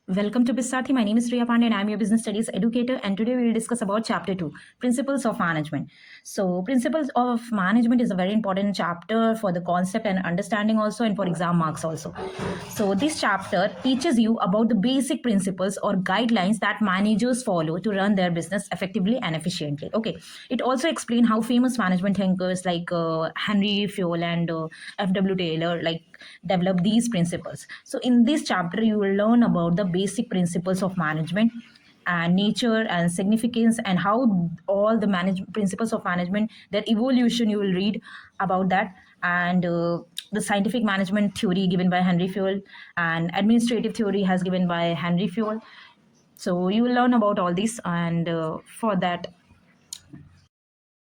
Welcome to Bisathi. My name is Priya Pandey and I'm your business studies educator. And today we will discuss about chapter 2, principles of management. So, principles of management is a very important chapter for the concept and understanding also, and for exam marks also. So, this chapter teaches you about the basic principles or guidelines that managers follow to run their business effectively and efficiently. Okay, it also explains how famous management thinkers like Henry Fayol and F.W. Taylor develop these principles. So in this chapter you will learn about the basic principles of management and nature and significance and how all the principles of management, their evolution, you will read about that. And the scientific management theory given by Henry Fayol and administrative theory has given by Henry Fayol. So you will learn about all this, and for that,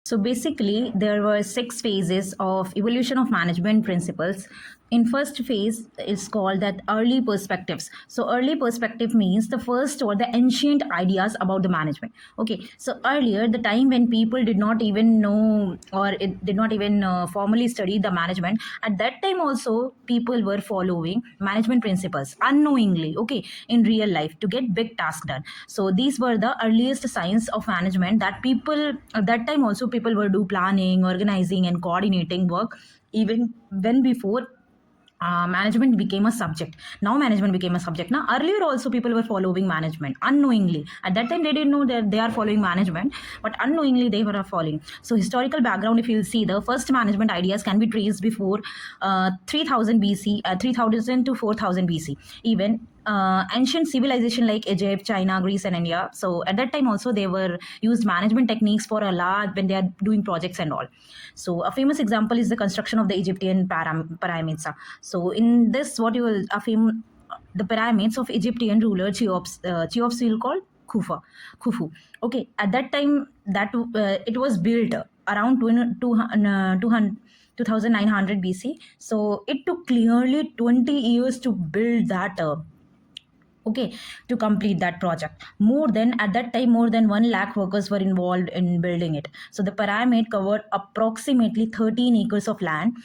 so basically, there were 6 phases of evolution of management principles. In first phase is called that early perspectives. So early perspective means the first or the ancient ideas about the management. Okay, so earlier the time when people did not even know or it did not even formally study the management. At that time also people were following management principles unknowingly. Okay, in real life to get big tasks done. So these were the earliest signs of management that people at that time also people were do planning, organizing, and coordinating work even when before management became a subject. Now management became a subject. Now earlier also people were following management unknowingly. At that time they didn't know that they are following management, but unknowingly they were following. So historical background, if you'll see, the first management ideas can be traced before 3000 BC, 3000 to 4000 BC. Even ancient civilization like Egypt, China, Greece, and India. So at that time also they were used management techniques for a large when they are doing projects and all. So a famous example is the construction of the Egyptian pyramids. So in this, what you will the pyramids of Egyptian ruler Cheops will call Khufu. Okay, at that time that it was built around 2900 BC. So it took clearly 20 years to build that. Okay, to complete that project. More than at that time, more than 1 lakh workers were involved in building it. So the pyramid covered approximately 13 acres of land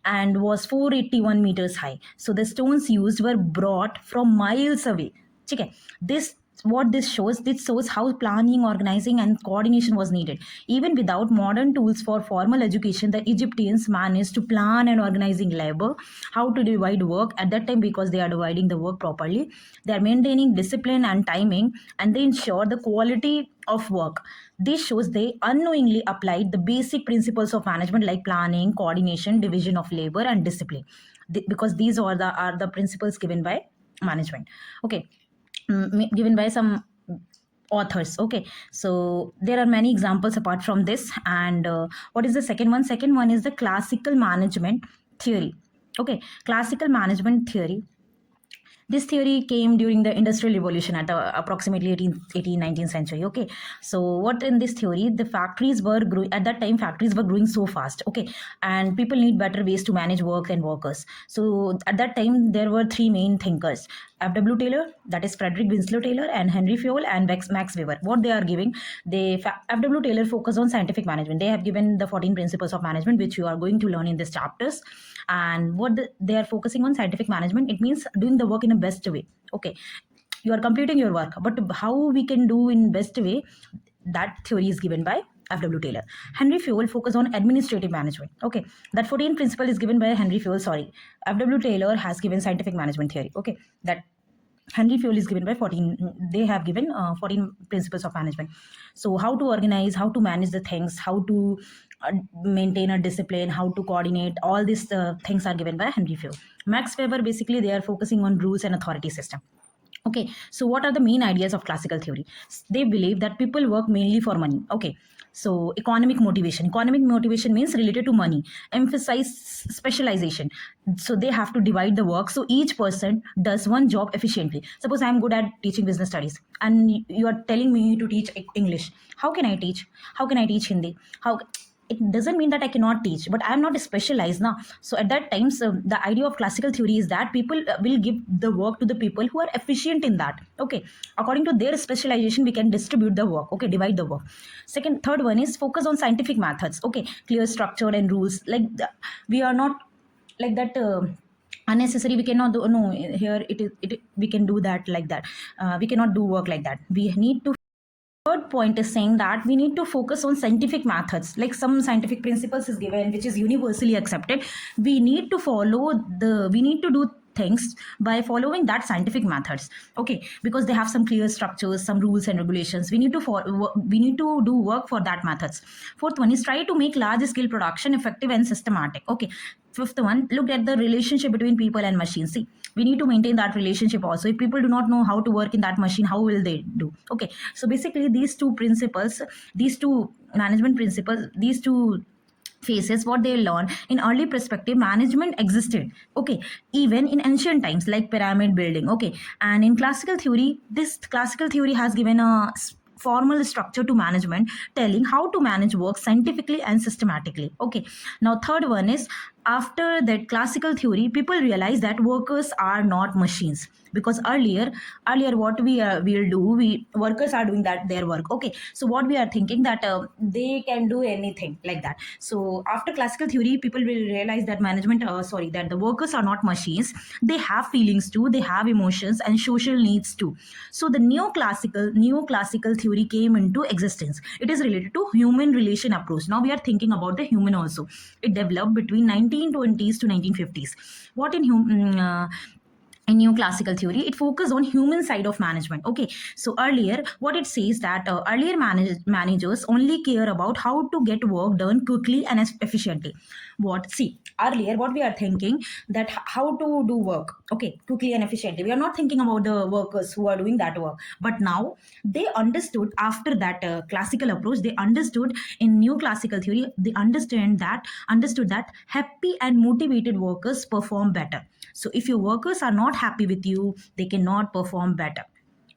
and was 481 meters high. So the stones used were brought from miles away. Okay, this what this shows how planning, organizing, and coordination was needed. Even without modern tools for formal education, the Egyptians managed to plan and organizing labor, how to divide work at that time, because they are dividing the work properly. They are maintaining discipline and timing, and they ensure the quality of work. This shows they unknowingly applied the basic principles of management like planning, coordination, division of labor, and discipline. Because these are the principles given by management. Okay, given by some authors. Okay, so there are many examples apart from this. And what is the second one is the classical management theory. Okay, classical management theory, this theory came during the industrial revolution at approximately 19th century. Okay, so what in this theory, the factories were growing at that time, factories were growing so fast. Okay, and people need better ways to manage work and workers. So at that time there were 3 main thinkers: F.W. Taylor, that is Frederick Winslow Taylor, and Henry Fayol, and Max Weber. What they are giving, F.W. Taylor focus on scientific management. They have given the 14 principles of management, which you are going to learn in this chapters. And they are focusing on scientific management, it means doing the work in a best way. Okay, you are completing your work, but how we can do in best way, that theory is given by F.W. Taylor. Henry Fayol focus on administrative management. Okay, that 14 principle is given by Henry Fayol. Sorry, F.W. Taylor has given scientific management theory. Okay, that Henry Fayol is given by 14. They have given 14 principles of management. So how to organize, how to manage the things, how to maintain a discipline, how to coordinate, all these things are given by Henry Fayol. Max Weber, basically they are focusing on rules and authority system. Okay, so what are the main ideas of classical theory? They believe that people work mainly for money. Okay, so economic motivation. Economic motivation means related to money. Emphasize specialization. So they have to divide the work. So each person does one job efficiently. Suppose I am good at teaching business studies, and you are telling me to teach English. How can I teach? How can I teach Hindi? How? It doesn't mean that I cannot teach, but I'm not specialized now. So at that time, so the idea of classical theory is that people will give the work to the people who are efficient in that. Okay, according to their specialization, we can distribute the work. Okay, divide the work. Third one is focus on scientific methods. Okay, clear structure and rules. We are not like that. unnecessary. We cannot do, no, here it is, we can do that like that. We cannot do work like that. We need to, third point is saying that we need to focus on scientific methods, like some scientific principles is given which is universally accepted. We need to follow the, we need to do things by following that scientific methods. Okay, because they have some clear structures, some rules and regulations. We need to follow, we need to do work for that methods. Fourth one is try to make large scale production effective and systematic. Okay, fifth one, look at the relationship between people and machines. See, we need to maintain that relationship also. If people do not know how to work in that machine, how will they do? Okay, so basically these two principles, these two management principles, these two phases, what they learn in early perspective management existed. Okay, even in ancient times like pyramid building. Okay, and in classical theory, this classical theory has given a formal structure to management, telling how to manage work scientifically and systematically. Okay, now third one is, after that classical theory, people realize that workers are not machines. Because earlier what we will do, we workers are doing that their work. Okay, so what we are thinking that they can do anything like that. So after classical theory, people will realize that management, sorry, that the workers are not machines. They have feelings too, they have emotions and social needs too. So the neoclassical theory came into existence. It is related to human relation approach. Now we are thinking about the human also. It developed between 1920s to 1950s. What in new classical theory, it focuses on human side of management. Okay, so earlier what it says that earlier managers only care about how to get work done quickly and efficiently. What, see, earlier what we are thinking that how to do work, okay, quickly and efficiently. We are not thinking about the workers who are doing that work. But now they understood, after that classical approach, they understood in new classical theory, they understood that happy and motivated workers perform better. So if your workers are not happy with you, they cannot perform better.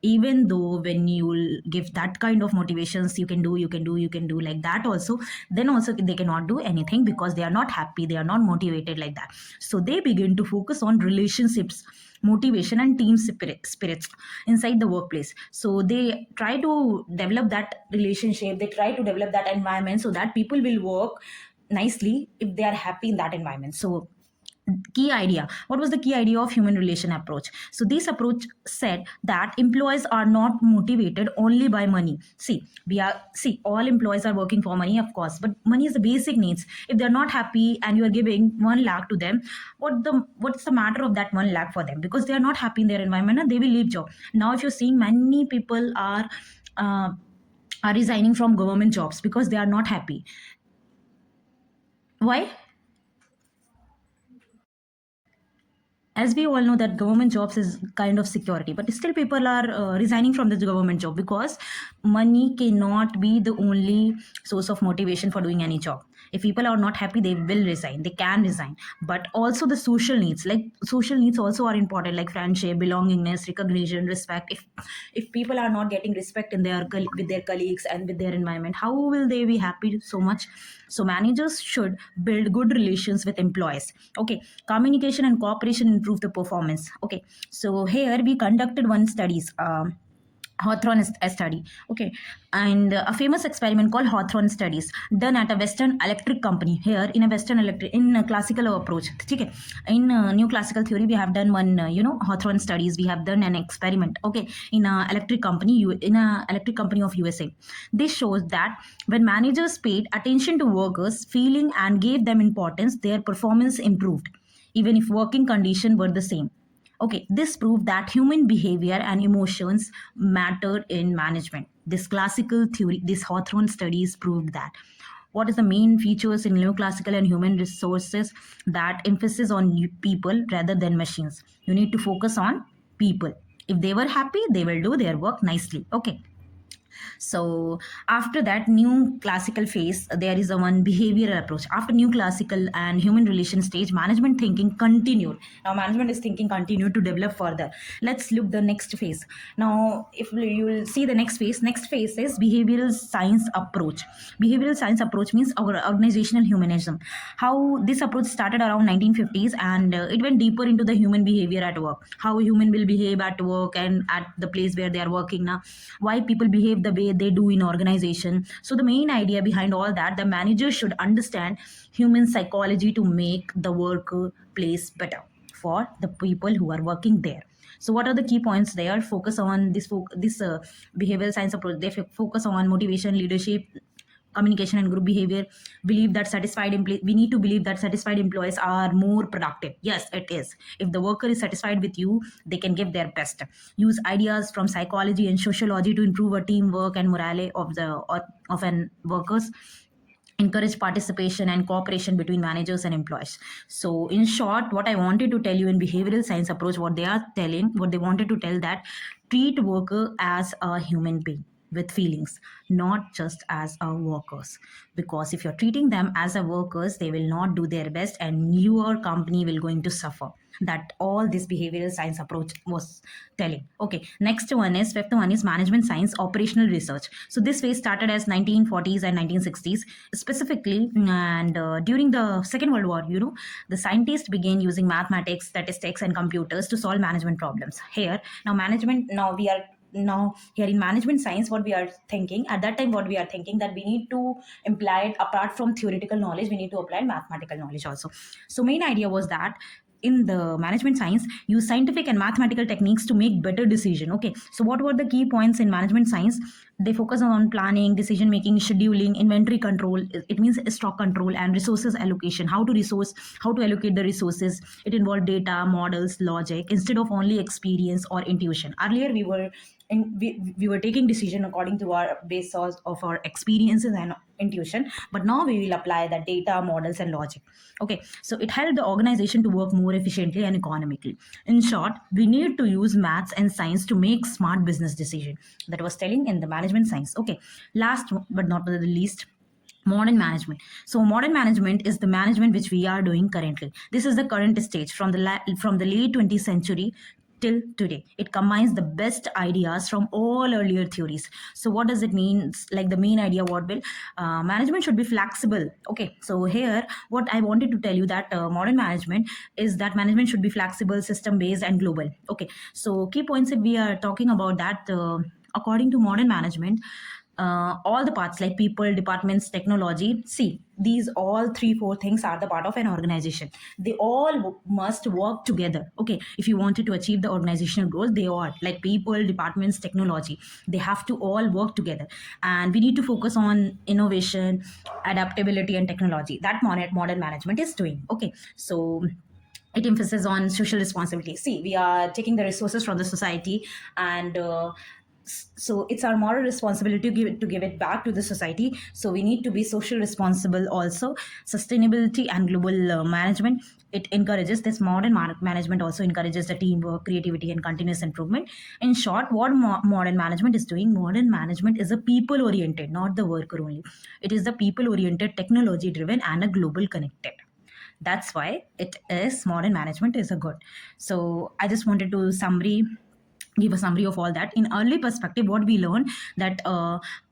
Even though when you give that kind of motivations, you can do like that also, then also they cannot do anything because they are not happy, they are not motivated like that. So they begin to focus on relationships, motivation and team spirits inside the workplace. So they try to develop that relationship, they try to develop that environment so that people will work nicely if they are happy in that environment. So key idea, what was the key idea of human relation approach? So this approach said that employees are not motivated only by money. See, all employees are working for money, of course, but money is the basic needs. If they're not happy and you are giving 1 lakh to them, what's the matter of that 1 lakh for them? Because they are not happy in their environment and they will leave job. Now if you're seeing, many people uh, are resigning from government jobs because they are not happy. Why? As we all know that government jobs is kind of security, but still people are resigning from the government job because money cannot be the only source of motivation for doing any job. If people are not happy, they will resign, they can resign. But also the social needs, like social needs also are important, like friendship, belongingness, recognition, respect. If people are not getting respect in their with their colleagues and with their environment, how will they be happy so much? So managers should build good relations with employees. Okay, communication and cooperation improve the performance. Okay, so here we conducted one studies, Hawthorne study. Okay, and a famous experiment called Hawthorne studies, done at a Western Electric company. Here in a Western Electric, in a classical approach, okay, in new classical theory, we have done one, Hawthorne studies. We have done an experiment. Okay, in a electric company, in a electric company of USA. This shows that when managers paid attention to workers' feeling and gave them importance, their performance improved, even if working conditions were the same. Okay, this proved that human behavior and emotions mattered in management. This classical theory, this Hawthorne studies proved that. What is the main features in neoclassical and human resources? That emphasis on people rather than machines. You need to focus on people. If they were happy, they will do their work nicely. Okay. So after that new classical phase, there is a one behavioral approach. After new classical and human relation stage, management thinking continued. Now management is thinking continued to develop further. Let's look the next phase. Now if you will see the next phase is behavioral science approach. Behavioral science approach means our organizational humanism. How this approach started around 1950s, and it went deeper into the human behavior at work, how human will behave at work and at the place where they are working now, why people behave the way they do in organization. So the main idea behind all that, the manager should understand human psychology to make the workplace better. for the people who are working there. So what are the key points there? Focus on this behavioral science approach. They focus on motivation, leadership, communication, and group behavior. Believe that we need to believe that satisfied employees are more productive. Yes, it is. If the worker is satisfied with you, they can give their best. Use ideas from psychology and sociology to improve a teamwork and morale of an workers. Encourage participation and cooperation between managers and employees. So in short, what I wanted to tell you in behavioral science approach, what they wanted to tell, that treat worker as a human being with feelings, not just as a workers. Because if you're treating them as a workers, they will not do their best and your company will going to suffer. That all this behavioral science approach was telling. Okay, next one is fifth one is management science operational research. So this phase started as 1940s and 1960s specifically, and during the Second World War, the scientists began using mathematics, statistics, and computers to solve management problems. Now here in management science, what we are thinking at that time, what we are thinking, that we need to imply it, apart from theoretical knowledge, we need to apply mathematical knowledge also. So main idea was that in the management science, use scientific and mathematical techniques to make better decision. Okay, so what were the key points in management science? They focus on planning, decision making, scheduling, inventory control, it means stock control, and resources allocation. How to allocate the resources. It involved data, models, logic, instead of only experience or intuition. Earlier we were taking decision according to our base of our experiences and intuition, but now we will apply the data, models, and logic. Okay, so it helped the organization to work more efficiently and economically. In short, we need to use maths and science to make smart business decision. That was telling in the management science. Okay, last but not the least, modern management. So modern management is the management which we are doing currently. This is the current stage from the late 20th century till today. It combines the best ideas from all earlier theories. So what does it mean? It's like the main idea, what will management should be flexible. Okay, so here what I wanted to tell you, that modern management is that management should be flexible, system based, and global. Okay, so key points if we are talking about that, according to modern management, all the parts like people, departments, technology, see, these all three four things are the part of an organization. They all must work together. Okay, if you wanted to achieve the organizational goals, they all, like people, departments, technology, they have to all work together. And we need to focus on innovation, adaptability, and technology. That modern management is doing. Okay, so it emphasizes on social responsibility. See, we are taking the resources from the society, and so it's our moral responsibility to give it back to the society. So we need to be social responsible also. Sustainability and global management, it encourages this modern management also encourages the teamwork, creativity, and continuous improvement. In short, what modern management is doing, modern management is a people oriented, not the worker only. It is the people oriented, technology driven, and a global connected. That's why it is modern management is a good. So I just wanted to give a summary of all that. In early perspective, what we learned, that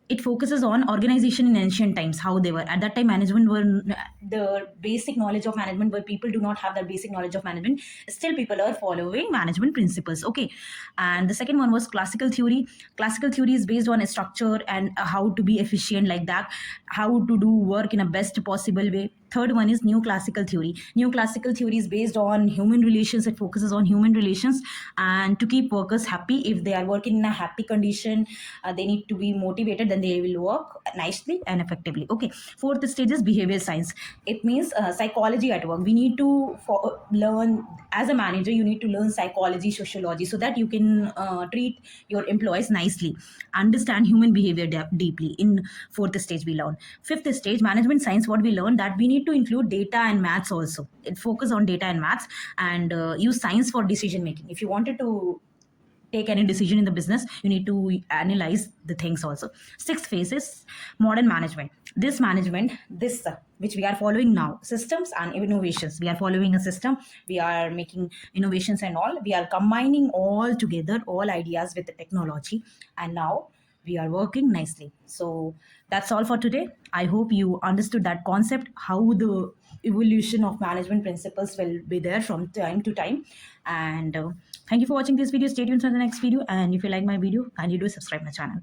it focuses on organization in ancient times, how they were at that time. Management were the basic knowledge of management, where people do not have that basic knowledge of management. Still people are following management principles. Okay, and the second one was classical theory. Classical theory is based on a structure and how to be efficient, like that, how to do work in a best possible way. Third one is new classical theory. New classical theory is based on human relations. It focuses on human relations and to keep workers happy. If they are working in a happy condition, they need to be motivated, then they will work nicely and effectively. Okay, fourth stage is behavior science. It means psychology at work. We need to learn, as a manager, you need to learn psychology, sociology, so that you can treat your employees nicely, understand human behavior deeply. In fourth stage we learn. Fifth stage, management science, what we learn, that we need to include data and maths also. It focus on data and maths, and use science for decision making. If you wanted to take any decision in the business, you need to analyze the things also. Sixth phase is modern management. This which we are following now, systems and innovations. We are following a system, we are making innovations and all. We are combining all together, all ideas with the technology, and now we are working nicely. So that's all for today. I hope you understood that concept, how the evolution of management principles will be there from time to time. And thank you for watching this video. Stay tuned for the next video, and if you like my video, kindly do subscribe my channel.